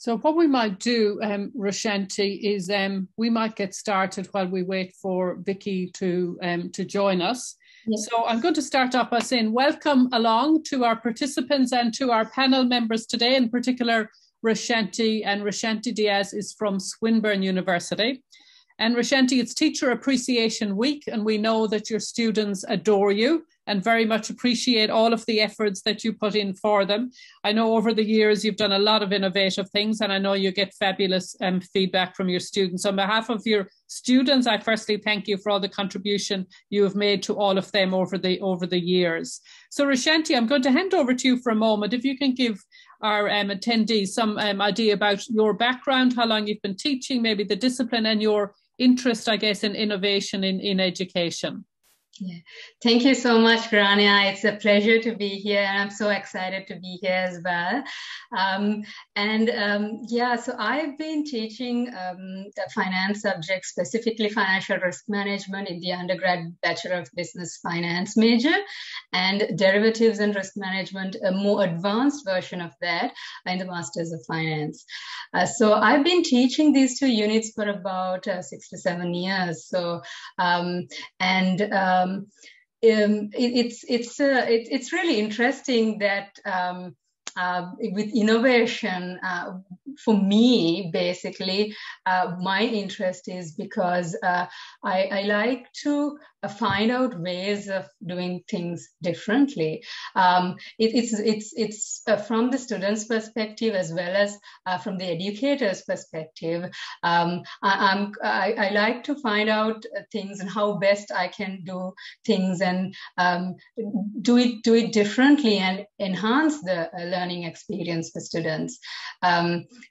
So what we might do, Roshanthi, is we might get started while we wait for Vicki to join us. Yes. So I'm going to start off by saying welcome along to our participants and to our panel members today, in particular Roshanthi, and Roshanthi Dias is from Swinburne University. And Roshanthi, it's Teacher Appreciation Week, and we know that your students adore you and very much appreciate all of the efforts that you put in for them. I know over the years you've done a lot of innovative things, and I know you get fabulous feedback from your students. On behalf of your students, I firstly thank you for all the contribution you have made to all of them over the years. So Roshanthi, I'm going to hand over to you for a moment. If you can give our attendees some idea about your background, how long you've been teaching, maybe the discipline, and your interest, I guess, in innovation in education. Yeah. Thank you so much, Grania. It's a pleasure to be here, and I'm so excited to be here as well. So I've been teaching the finance subject, specifically financial risk management, in the undergrad Bachelor of Business Finance major, and derivatives and risk management, a more advanced version of that, in the Masters of Finance. So I've been teaching these two units for about 6 to 7 years. So it's really interesting that with innovation, for me, basically, my interest is because I like to find out ways of doing things differently. It's from the student's perspective as well as from the educator's perspective. I like to find out things and how best I can do things and do it differently and enhance the learning experience for students.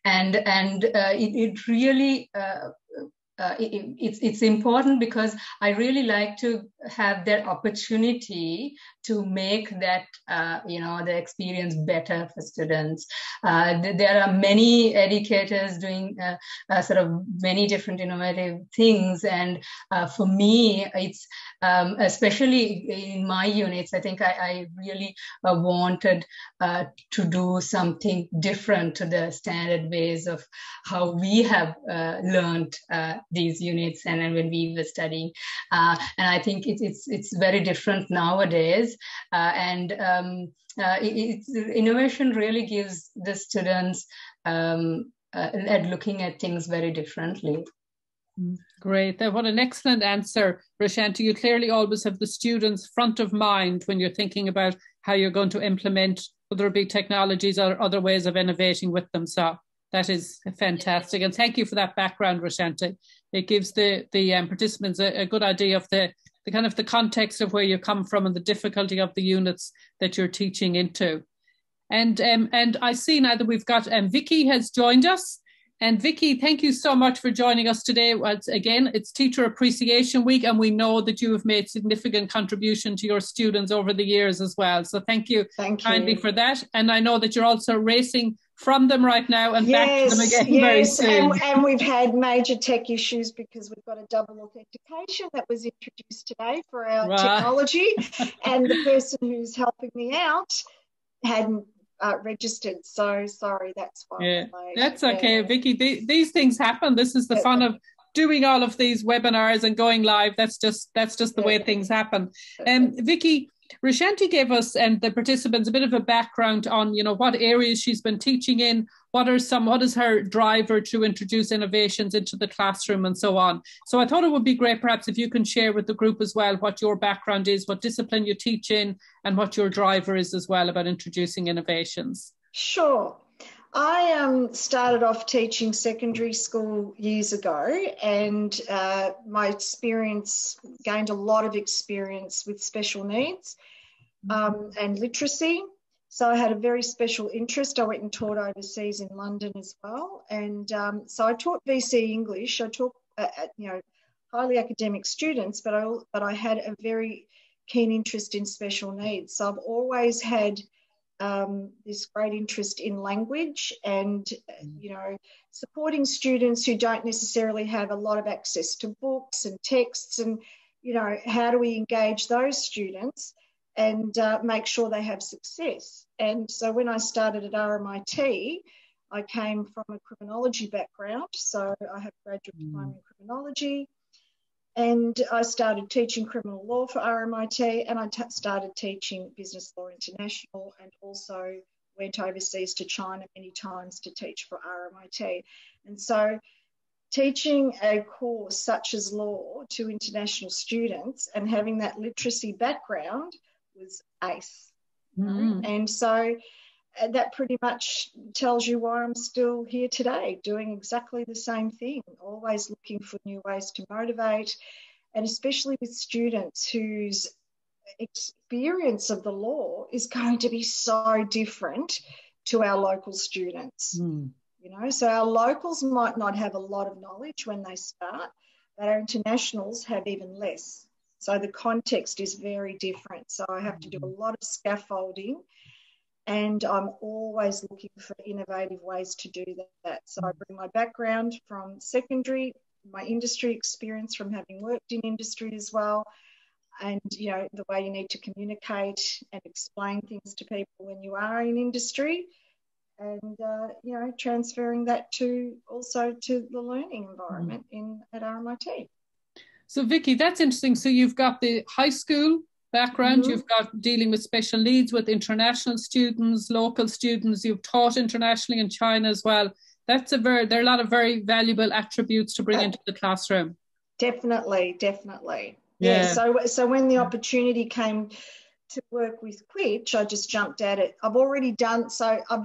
It really it's important because I really like to have that opportunity to make that the experience better for students. There are many educators doing sort of many different innovative things, and for me, it's especially in my units, I think I really wanted to do something different to the standard ways of how we have learned these units and when we were studying, and I think it's very different nowadays, innovation really gives the students at looking at things very differently. Great. What an excellent answer, Roshanthi. You clearly always have the students front of mind when you're thinking about how you're going to implement, whether it be technologies or other ways of innovating with them. So that is fantastic. And thank you for that background, Roshanthi. It gives the participants a good idea of the kind of the context of where you come from and the difficulty of the units that you're teaching into. And I see now that we've got Vicki has joined us. And Vicki, thank you so much for joining us today. Again, it's Teacher Appreciation Week, and we know that you have made significant contribution to your students over the years as well. So thank you kindly for that. And I know that you're also racing from them right now and back to them again very soon. And we've had major tech issues because we've got a double authentication that was introduced today for our technology, and the person who's helping me out hadn't registered. So sorry, that's why. Yeah, that's okay, Vicki. These things happen. This is the fun of doing all of these webinars and going live. That's just the way things happen. Vicki, Roshanthi gave us and the participants a bit of a background on, what areas she's been teaching in, what is her driver to introduce innovations into the classroom and so on. So I thought it would be great perhaps if you can share with the group as well what your background is, what discipline you teach in, and what your driver is as well about introducing innovations. Sure. I started off teaching secondary school years ago, and my experience, gained a lot of experience with special needs and literacy. So I had a very special interest. I went and taught overseas in London as well. And so I taught VC English. I taught, highly academic students, but I had a very keen interest in special needs. So I've always had this great interest in language and, supporting students who don't necessarily have a lot of access to books and texts, and, how do we engage those students and make sure they have success. And so when I started at RMIT, I came from a criminology background, so I have a graduate diploma in criminology. And I started teaching criminal law for RMIT, and I started teaching business law international, and also went overseas to China many times to teach for RMIT. And so teaching a course such as law to international students and having that literacy background was ace. And so that pretty much tells you why I'm still here today, doing exactly the same thing, always looking for new ways to motivate, and especially with students whose experience of the law is going to be so different to our local students. You know, so our locals might not have a lot of knowledge when they start, but our internationals have even less. So the context is very different. So I have to do a lot of scaffolding, and I'm always looking for innovative ways to do that. So I bring my background from secondary, my industry experience from having worked in industry as well, and, you know, the way you need to communicate and explain things to people when you are in industry, and, you know, transferring that also to the learning environment at RMIT. So, Vicki, that's interesting. So you've got the high school background, you've got dealing with special needs with international students, local students, you've taught internationally in China as well. There are a lot of very valuable attributes to bring into the classroom. Definitely. Yeah. So when the opportunity came to work with Quitch, I just jumped at it. I've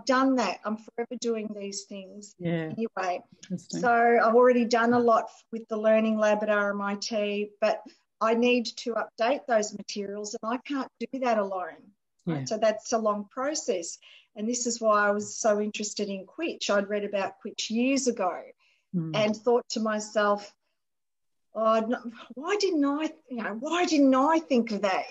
done that. I'm forever doing these things anyway. So I've already done a lot with the Learning Lab at RMIT, but I need to update those materials, and I can't do that alone. Right? So that's a long process. And this is why I was so interested in Quitch. I'd read about Quitch years ago and thought to myself, oh, no, why didn't I think of that,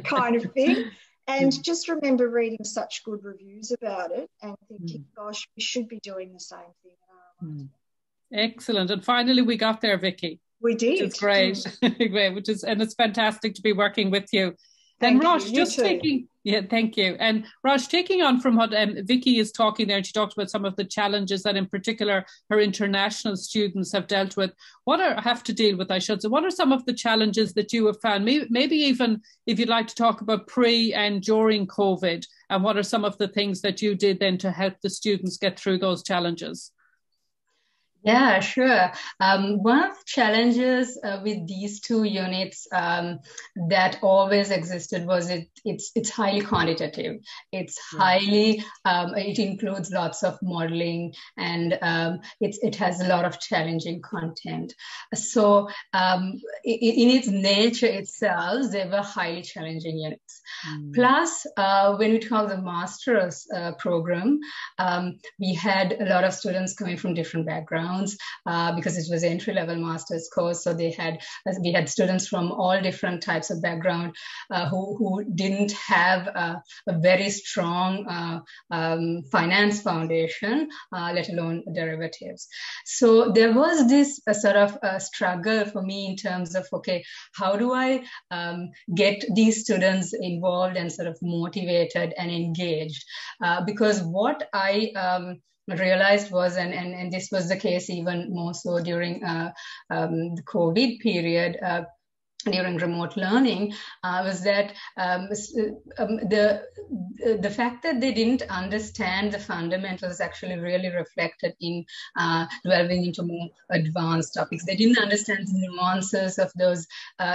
kind of thing. And just remember reading such good reviews about it and thinking, gosh, we should be doing the same thing. Excellent. And finally we got there, Vicki. We did. Which is great. And it's fantastic to be working with you. And Rosh, thank you. And Rosh, taking on from what Vicki is talking there, and she talked about some of the challenges that in particular her international students have dealt with. What are some of the challenges that you have found? Maybe even if you'd like to talk about pre and during COVID, and what are some of the things that you did then to help the students get through those challenges? Yeah, sure. One of the challenges with these two units that always existed was it's highly quantitative. It's highly, it includes lots of modeling, and it has a lot of challenging content. So in its nature itself, they were highly challenging units. Plus, when we talk the master's program, we had a lot of students coming from different backgrounds. Because it was an entry-level master's course, so we had students from all different types of background who didn't have a very strong finance foundation, let alone derivatives. So there was this sort of struggle for me in terms of, okay, how do I get these students involved and sort of motivated and engaged? Because what I realized was, and this was the case even more so during the COVID period, during remote learning, was that the fact that they didn't understand the fundamentals actually really reflected in delving into more advanced topics. They didn't understand the nuances of those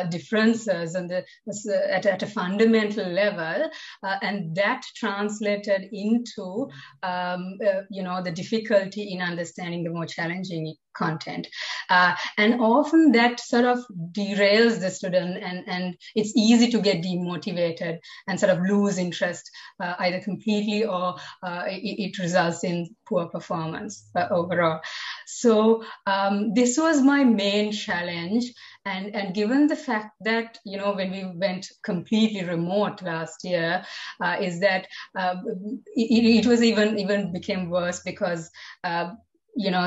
differences and at a fundamental level, and that translated into the difficulty in understanding the more challenging content, and often that sort of derails the student, and it's easy to get demotivated and sort of lose interest either completely or it results in poor performance overall. So this was my main challenge, and given the fact that when we went completely remote last year, is that it was even became worse because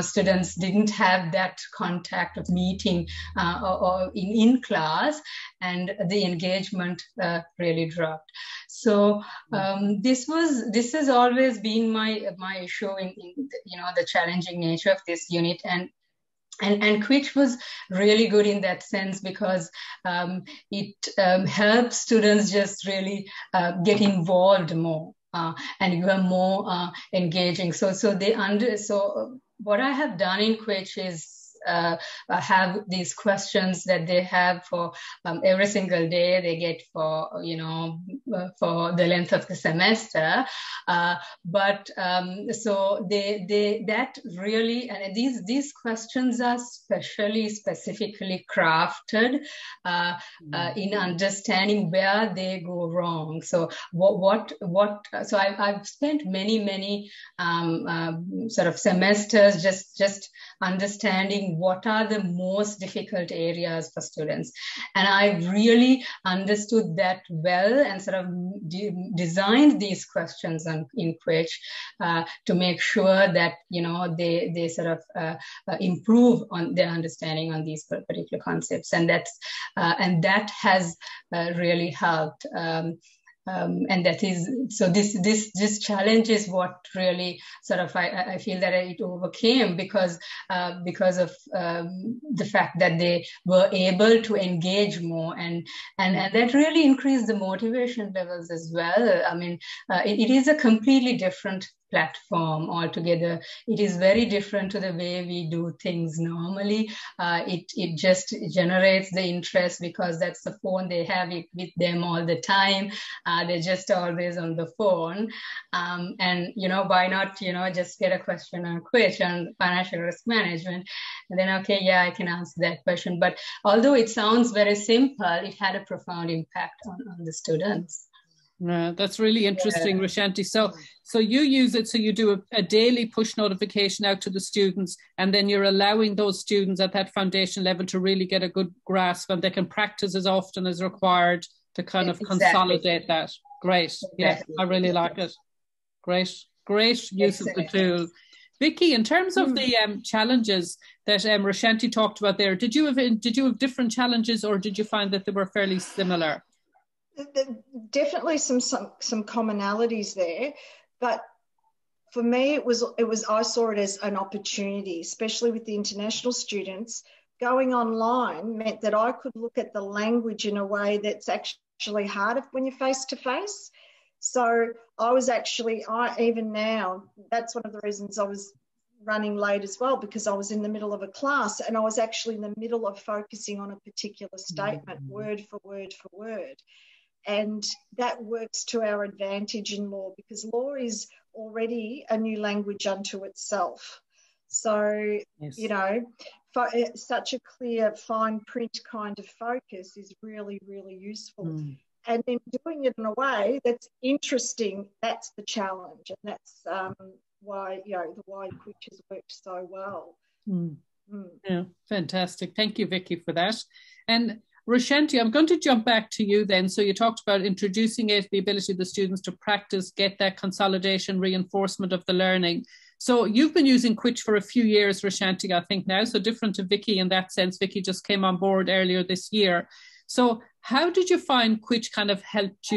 students didn't have that contact of meeting or in class, and the engagement really dropped. So this has always been my issue in the challenging nature of this unit, and Quitch was really good in that sense, because it helps students just really get involved more and you are more engaging. So what I have done in Quitch is have these questions that they have for every single day they get for for the length of the semester, but so they that really, and these questions are specifically crafted in understanding where they go wrong. So so I've spent many sort of semesters just understanding what are the most difficult areas for students. And I really understood that well, and sort of designed these questions in Quitch to make sure that, they sort of improve on their understanding on these particular concepts. And that has really helped. And that is, so this challenge is what really sort of I feel that it overcame because of the fact that they were able to engage more, and that really increased the motivation levels as well. I mean, it is a completely different platform altogether. It is very different to the way we do things normally. It just generates the interest because that's the phone, they have it with them all the time. They're just always on the phone. And, why not, just get a question on Quitch on financial risk management. And then, okay, yeah, I can answer that question. But although it sounds very simple, it had a profound impact on the students. That's really interesting, yeah. Roshanthi. So you use it, so you do a daily push notification out to the students, and then you're allowing those students at that foundation level to really get a good grasp, and they can practice as often as required to kind of consolidate that. Great. Exactly. Yeah, I really like it. Great use of the tool. Vicki, in terms of the challenges that Roshanthi talked about there, did you have different challenges, or did you find that they were fairly similar? Definitely some commonalities there, but for me it was I saw it as an opportunity, especially with the international students. Going online meant that I could look at the language in a way that's actually harder when you're face to face. So even now, that's one of the reasons I was running late as well, because I was in the middle of a class and I was actually in the middle of focusing on a particular statement, word for word for word. And that works to our advantage in law, because law is already a new language unto itself. So, yes. Such a clear fine print kind of focus is really, really useful. And then doing it in a way that's interesting, that's the challenge. And that's why Quitch has worked so well. Yeah, fantastic. Thank you, Vicki, for that. And Roshanthi, I'm going to jump back to you then. So you talked about introducing it, the ability of the students to practice, get that consolidation, reinforcement of the learning. So you've been using Quitch for a few years, Roshanthi, I think now, so different to Vicki in that sense. Vicki just came on board earlier this year. So how did you find Quitch kind of helped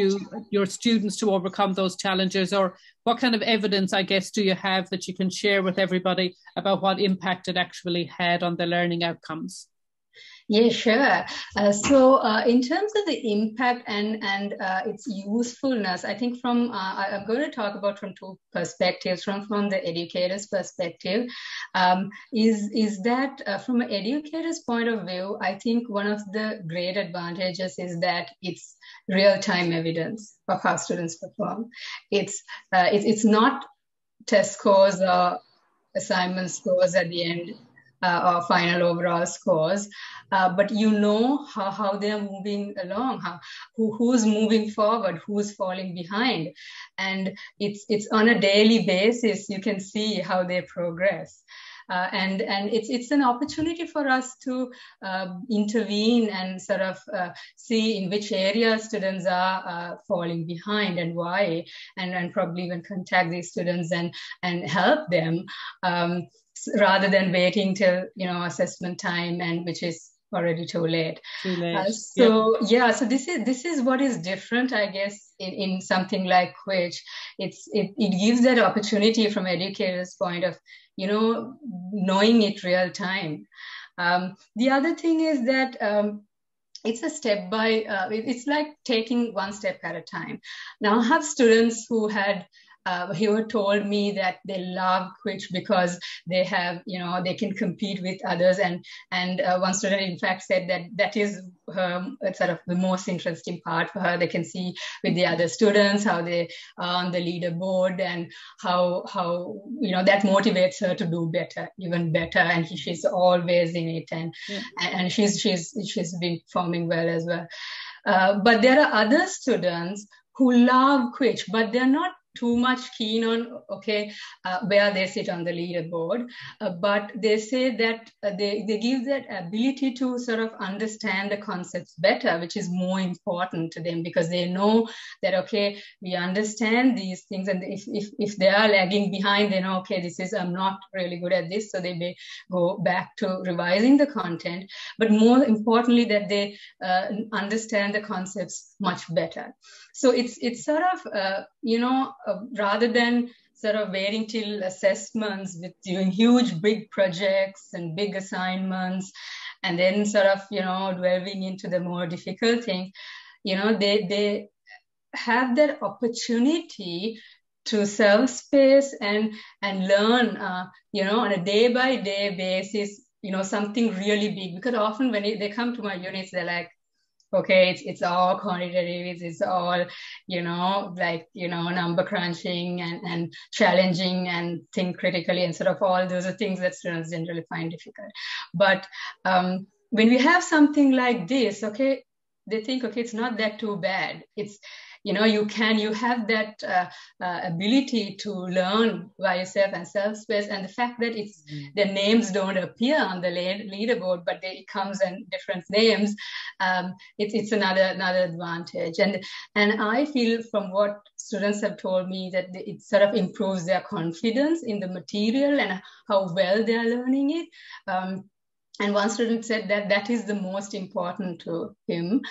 your students to overcome those challenges, or what kind of evidence, I guess, do you have that you can share with everybody about what impact it actually had on the learning outcomes? Yeah, sure. So in terms of the impact and its usefulness, I think I'm going to talk about from two perspectives. From the educator's perspective, is that from an educator's point of view, I think one of the great advantages is that it's real-time evidence of how students perform. It's not test scores or assignment scores at the end, or final overall scores, but how they're moving along, who's moving forward, who's falling behind, and it's on a daily basis. You can see how they progress. and it's an opportunity for us to intervene and sort of see in which areas students are falling behind and why, and probably even contact these students and help them, rather than waiting till assessment time, and which is already too late. So this is what is different, I guess, in something like Quitch. It gives that opportunity from educators' point of knowing it real time. The other thing is that it's a step by it's like taking one step at a time. Now I have students who told me that they love Quitch because they have, they can compete with others. And one student, in fact, said that is her sort of the most interesting part for her. They can see with the other students how they are on the leaderboard, and how that motivates her to do better, even better. And she's always in it, and she's been performing well as well. But there are other students who love Quitch, but they're not too much keen on where they sit on the leaderboard, but they say that they give that ability to sort of understand the concepts better, which is more important to them, because they know that we understand these things, and if they are lagging behind, they know I'm not really good at this, so they may go back to revising the content. But more importantly, that they understand the concepts much better. So it's sort of rather than sort of waiting till assessments with doing huge big projects and big assignments, and then sort of delving into the more difficult things, they have that opportunity to self-space and learn on a day-by-day basis something really big. Because often when they come to my units, they're like, it's all quantitative, it's all, number crunching and challenging and think critically, and sort of all those are things that students generally find difficult. But when we have something like this, they think, it's not that too bad. It's, you have that ability to learn by yourself and self-space, and the fact that the names don't appear on the leaderboard, but it comes in different names, it's another advantage. And I feel from what students have told me that it sort of improves their confidence in the material and how well they are learning it. And one student said that is the most important to him,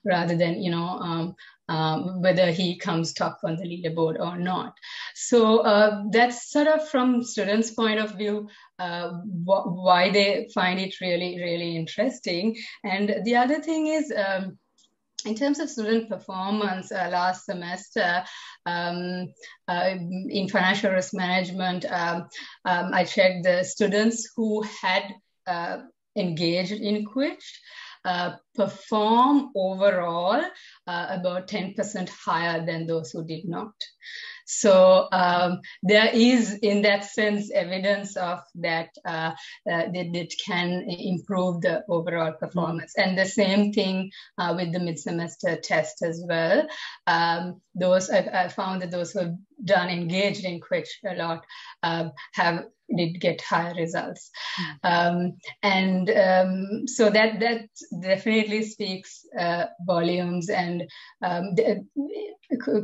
rather than, whether he comes top on the leaderboard or not. So that's sort of from students' point of view, why they find it really, really interesting. And the other thing is, in terms of student performance, last semester in financial risk management, I checked the students who had engaged in Quitch perform overall about 10% higher than those who did not. So there is, in that sense, evidence of that that it can improve the overall performance. And the same thing with the mid-semester test as well. I found that those who have engaged in Quitch a lot did get higher results. So that definitely speaks volumes, and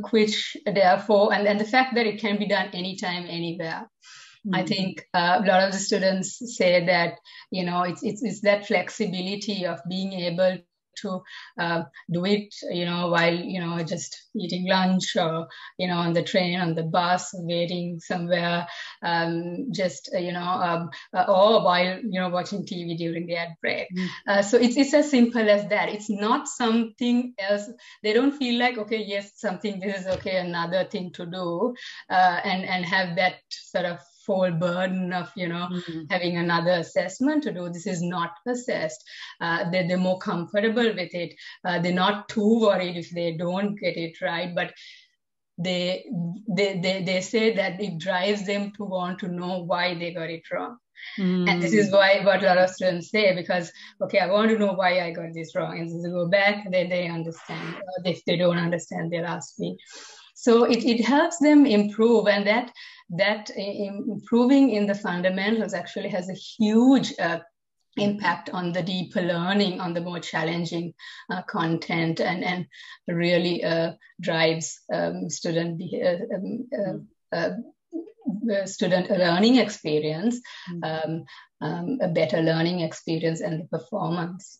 Quitch, therefore, and the fact that it can be done anytime, anywhere. I think a lot of the students say that, it's that flexibility of being able to do it, while, just eating lunch, or, on the train, on the bus, waiting somewhere, or while, watching TV during the ad break. So it's as simple as that. It's not something else. They don't feel like, this is another thing to do, and have that sort of full burden of, having another assessment to do. This is not assessed. They're more comfortable with it. They're not too worried if they don't get it right, but they say that it drives them to want to know why they got it wrong. And this is what a lot of students say, because, I want to know why I got this wrong. And they go back, then they understand. If they don't understand, they'll ask me. So it helps them improve, and that that improving in the fundamentals actually has a huge impact on the deeper learning, on the more challenging content, and really drives student learning experience, a better learning experience and the performance.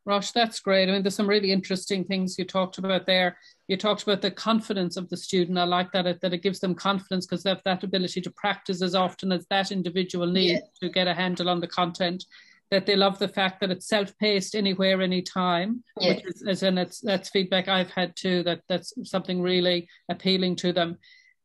Rosh, that's great. I mean, there's some really interesting things you talked about there. You talked about the confidence of the student. I like that it gives them confidence because they have that ability to practice as often as that individual needs to get a handle on the content. That they love the fact that it's self-paced anywhere, anytime, which is, that's feedback I've had too, that's something really appealing to them.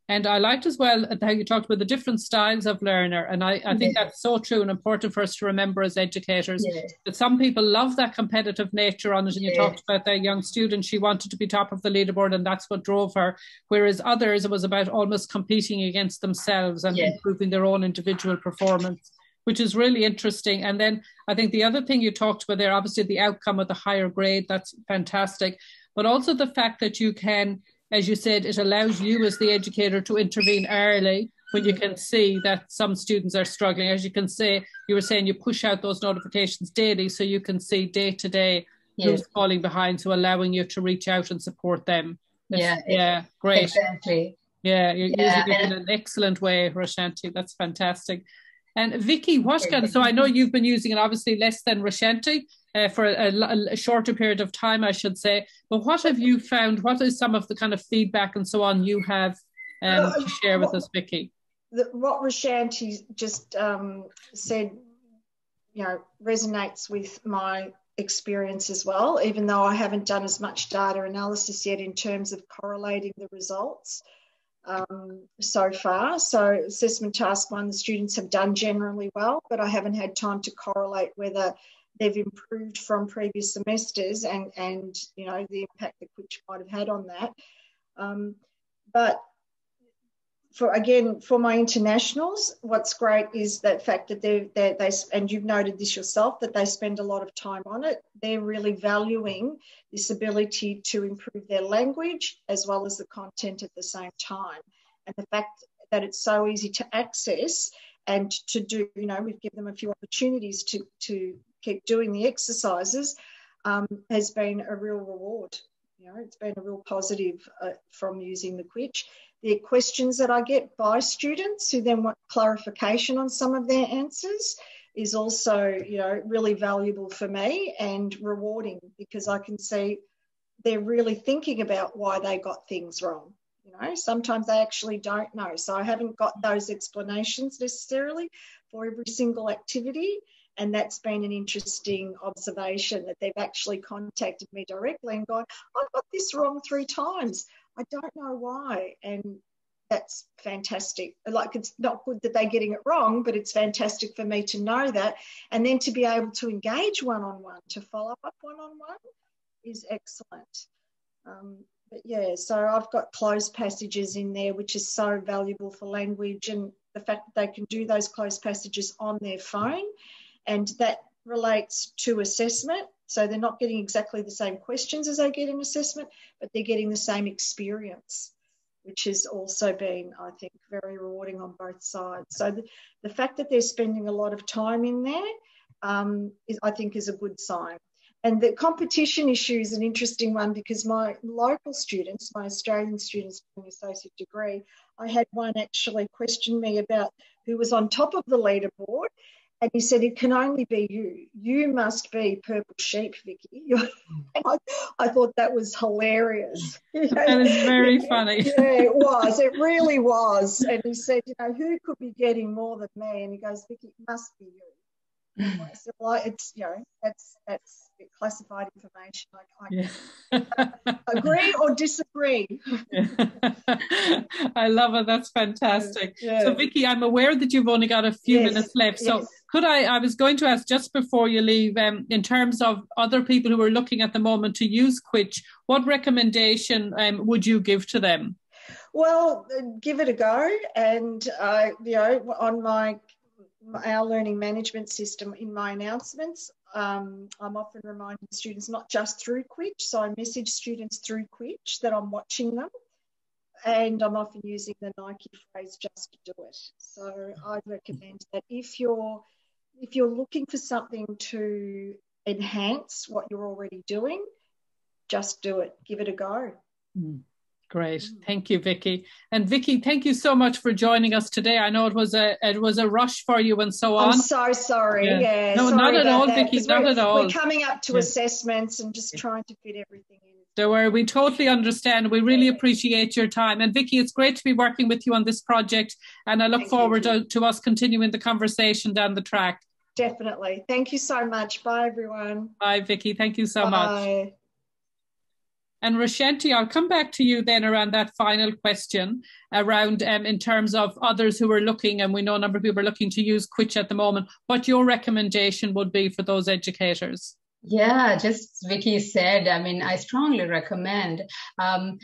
And I liked as well how you talked about the different styles of learner. And I think that's so true and important for us to remember as educators, that some people love that competitive nature on it. And you talked about that young student, she wanted to be top of the leaderboard and that's what drove her. Whereas others, it was about almost competing against themselves and improving their own individual performance, which is really interesting. And then I think the other thing you talked about there, obviously the outcome of the higher grade, that's fantastic. But also the fact that you can, as you said, it allows you as the educator to intervene early when you can see that some students are struggling. As you can say, you were saying you push out those notifications daily so you can see day to day who's falling behind, so allowing you to reach out and support them. Great. Exactly. Yeah, you're using it in an excellent way, Roshanthi. That's fantastic. And Vicki, so I know you've been using it obviously less than Roshanthi for a shorter period of time, I should say. But what have you found? What is some of the kind of feedback and so on you have to share with us, Vicki? What Roshanthi just said, resonates with my experience as well, even though I haven't done as much data analysis yet in terms of correlating the results. So far. So assessment task 1, the students have done generally well, but I haven't had time to correlate whether they've improved from previous semesters and the impact that Quitch might have had on that. But for my internationals, what's great is that fact that they and you've noted this yourself, that they spend a lot of time on it. They're really valuing this ability to improve their language as well as the content at the same time. And the fact that it's so easy to access and to do, we've given them a few opportunities to keep doing the exercises, has been a real reward. It's been a real positive from using the Quitch. The questions that I get by students who then want clarification on some of their answers is also, really valuable for me and rewarding, because I can see they're really thinking about why they got things wrong. Sometimes they actually don't know. So I haven't got those explanations necessarily for every single activity. And that's been an interesting observation, that they've actually contacted me directly and gone, I got this wrong 3 times. I don't know why. And that's fantastic. Like, it's not good that they're getting it wrong, but it's fantastic for me to know that. And then to be able to engage one-on-one, to follow up one-on-one is excellent. So I've got closed passages in there, which is so valuable for language, and the fact that they can do those closed passages on their phone, and that relates to assessment. So they're not getting exactly the same questions as they get in assessment, but they're getting the same experience, which has also been, I think, very rewarding on both sides. So the fact that they're spending a lot of time in there, I think is a good sign. And the competition issue is an interesting one, because my local students, my Australian students doing an associate degree, I had one actually question me about who was on top of the leaderboard. And he said, it can only be you. You must be purple sheep, Vicki. And I thought that was hilarious. That is very funny. Yeah, it was. It really was. And he said, who could be getting more than me? And he goes, Vicki, it must be you. I said, well, it's, that's classified information. I agree or disagree. I love it. That's fantastic. Yeah. So, Vicki, I'm aware that you've only got a few minutes left. So could I was going to ask, just before you leave, in terms of other people who are looking at the moment to use Quitch, what recommendation would you give to them? Well, give it a go. And, on our learning management system, in my announcements, I'm often reminding students, not just through Quitch, so I message students through Quitch that I'm watching them and I'm often using the Nike phrase, just do it. So I'd recommend that if you're looking for something to enhance what you're already doing, just do it. Give it a go. Great. Thank you, Vicki. And Vicki, thank you so much for joining us today. I know it was a rush for you and so on. I'm so sorry. Yeah. No, sorry not at all, that, Vicki, not at all. We're coming up to assessments and just trying to fit everything in. Don't worry, we totally understand. We really appreciate your time. And Vicki, it's great to be working with you on this project. And I look forward to us continuing the conversation down the track. Definitely. Thank you so much. Bye, everyone. Bye, Vicki. Thank you so much. And Roshanthi, I'll come back to you then around that final question around in terms of others who are looking, and we know a number of people are looking to use Quitch at the moment, what your recommendation would be for those educators. Yeah, just Vicki said, I mean, I strongly recommend for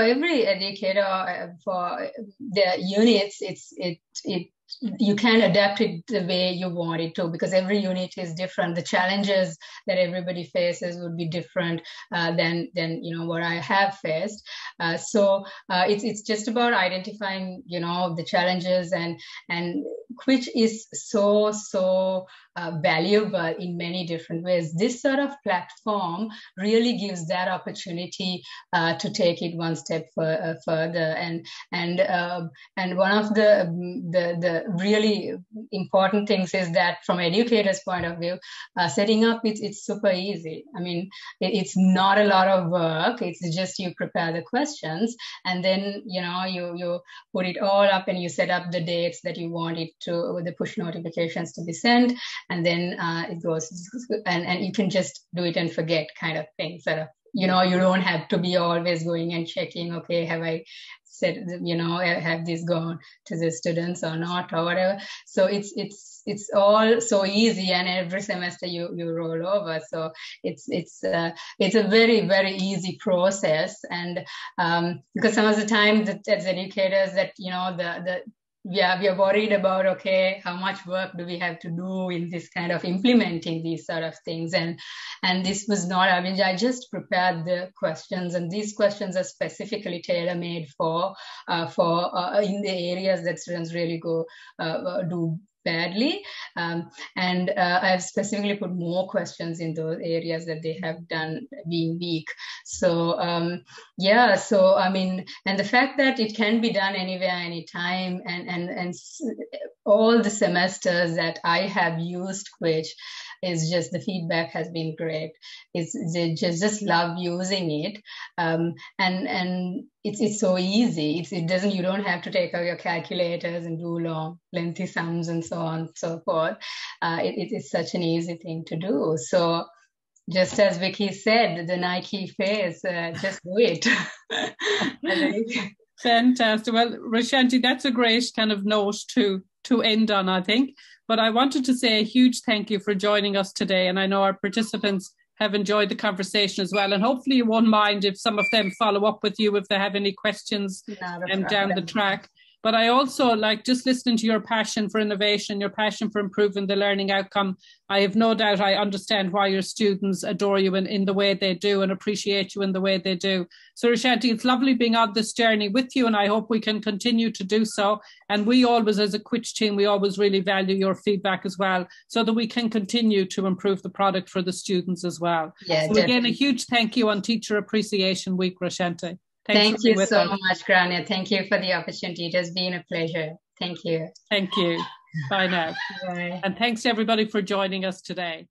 every educator, for their units, you can adapt it the way you want it to, because every unit is different. The challenges that everybody faces would be different than what I have faced. So it's just about identifying the challenges, and Quitch is so valuable in many different ways. This sort of platform really gives that opportunity to take it one step further. And one of the really important things is that from educators' point of view, setting up it's super easy. I mean, it's not a lot of work. It's just you prepare the questions, and then you put it all up, and you set up the dates that you want it to, the push notifications to be sent, and then it goes, and you can just do it and forget kind of thing. Sort of, you don't have to be always going and checking, okay, have I said, have this gone to the students or not, or whatever. So it's all so easy, and every semester you roll over. So it's a very, very easy process. And because some of the time that as educators that we are worried about, okay, how much work do we have to do in this kind of implementing these sort of things, and this was not, I mean, I just prepared the questions, and these questions are specifically tailor-made for in the areas that students really go do badly, and I've specifically put more questions in those areas that they have done being weak. So so I mean, and the fact that it can be done anywhere, anytime, and all the semesters that I have used Quitch, is just the feedback has been great. They just love using it, and it's so easy. You don't have to take out your calculators and do long, lengthy sums and so on and so forth. It is such an easy thing to do. So just as Vicki said, the Nike phase, just do it. Fantastic. Well, Roshanthi, that's a great kind of note to end on, I think. But I wanted to say a huge thank you for joining us today. And I know our participants have enjoyed the conversation as well. And hopefully you won't mind if some of them follow up with you if they have any questions down the track. But I also like just listening to your passion for innovation, your passion for improving the learning outcome. I have no doubt I understand why your students adore you in the way they do and appreciate you in the way they do. So Roshanthi, it's lovely being on this journey with you, and I hope we can continue to do so. And we always, as a Quitch team, we always really value your feedback as well, so that we can continue to improve the product for the students as well. Yeah, so again, a huge thank you on Teacher Appreciation Week, Roshanthi. Thank you so much, Grania. Thank you for the opportunity. It has been a pleasure. Thank you. Thank you. Bye now. Bye. And thanks to everybody for joining us today.